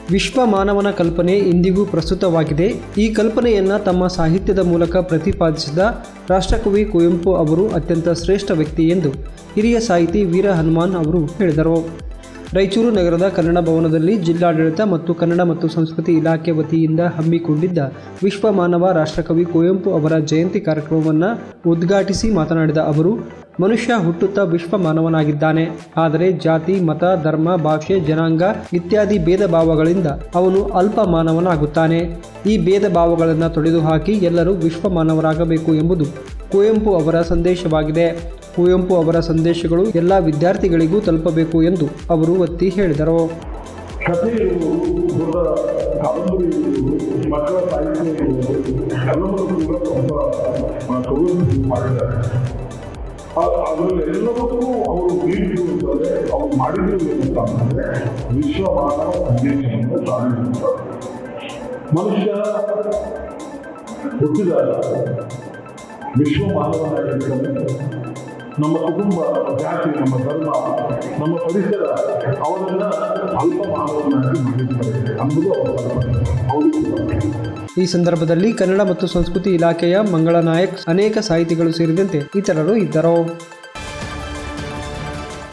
ವಿಶ್ವ ಮಾನವನ ಕಲ್ಪನೆ ಇಂದಿಗೂ ಪ್ರಸ್ತುತವಾಗಿದೆ. ಈ ಕಲ್ಪನೆಯನ್ನು ತಮ್ಮ ಸಾಹಿತ್ಯದ ಮೂಲಕ ಪ್ರತಿಪಾದಿಸಿದ ರಾಷ್ಟ್ರಕವಿ ಕುವೆಂಪು ಅವರು ಅತ್ಯಂತ ಶ್ರೇಷ್ಠ ವ್ಯಕ್ತಿ ಎಂದು ಹಿರಿಯ ಸಾಹಿತಿ ವೀರ ಹನುಮಾನ್ ಅವರು ಹೇಳಿದರು. ರಾಯಚೂರು ನಗರದ ಕನ್ನಡ ಭವನದಲ್ಲಿ ಜಿಲ್ಲಾಡಳಿತ ಮತ್ತು ಕನ್ನಡ ಮತ್ತು ಸಂಸ್ಕೃತಿ ಇಲಾಖೆ ವತಿಯಿಂದ ಹಮ್ಮಿಕೊಂಡಿದ್ದ ವಿಶ್ವ ಮಾನವ ರಾಷ್ಟ್ರಕವಿ ಕುವೆಂಪು ಅವರ ಜಯಂತಿ ಕಾರ್ಯಕ್ರಮವನ್ನು ಉದ್ಘಾಟಿಸಿ ಮಾತನಾಡಿದ ಅವರು, ಮನುಷ್ಯ ಹುಟ್ಟುತ್ತಾ ವಿಶ್ವ ಮಾನವನಾಗಿದ್ದಾನೆ. ಆದರೆ ಜಾತಿ, ಮತ, ಧರ್ಮ, ಭಾಷೆ, ಜನಾಂಗ ಇತ್ಯಾದಿ ಭೇದ ಭಾವಗಳಿಂದ ಅವನು ಅಲ್ಪ ಮಾನವನಾಗುತ್ತಾನೆ. ಈ ಭೇದ ಭಾವಗಳನ್ನು ತೊಡೆದುಹಾಕಿ ಎಲ್ಲರೂ ವಿಶ್ವ ಮಾನವರಾಗಬೇಕು ಎಂಬುದು ಕುವೆಂಪು ಅವರ ಸಂದೇಶವಾಗಿದೆ. ಕುವೆಂಪು ಅವರ ಸಂದೇಶಗಳು ಎಲ್ಲ ವಿದ್ಯಾರ್ಥಿಗಳಿಗೂ ತಲುಪಬೇಕು ಎಂದು ಅವರು ಒತ್ತಿ ಹೇಳಿದರು. ಕಥೆ ಇರುವುದು, ದೊಡ್ಡ ಕಾದಂಬರಿ ಇರುವುದು, ಮಕ್ಕಳ ಸಾಹಿತ್ಯ ಇರುವುದು ಎಲ್ಲವನ್ನೂ ಕೂಡ ಕುವೆಂಪು ಮಾಡಿದ್ದಾರೆ. ಅದರಲ್ಲಿ ಎಲ್ಲವನ್ನೂ ಅವರು ನೀಡಿರುವುದಾದರೆ ಅವರು ಮಾಡಿರುವುದು ಅಂತಂದರೆ ವಿಶ್ವ ಮಾನವ ಸಂದೇಶವನ್ನು ಸಾಧಿಸುತ್ತಾರೆ. ಮನುಷ್ಯ ಹುಟ್ಟಿದಾಗ ವಿಶ್ವ ಮಾನವನಾಗಿರ್ತಾನೆ. ನಮ್ಮ ಕುಟುಂಬ, ನಮ್ಮ ಜಾತಿ, ನಮ್ಮ ಧರ್ಮ, ನಮ್ಮ ಪರಿಸರ ಅವರನ್ನು ಅಲ್ಪ ಮಾನವನಾಗಿ ಮಾಡಿರ್ತಾರೆ ಅನ್ನೋದು ಅವರ ಈ ಸಂದರ್ಭದಲ್ಲಿ ಕನ್ನಡ ಮತ್ತು ಸಂಸ್ಕೃತಿ ಇಲಾಖೆಯ ಮಂಗಳ ನಾಯಕ್, ಅನೇಕ ಸಾಹಿತಿಗಳು ಸೇರಿದಂತೆ ಇತರರು ಇದ್ದರು.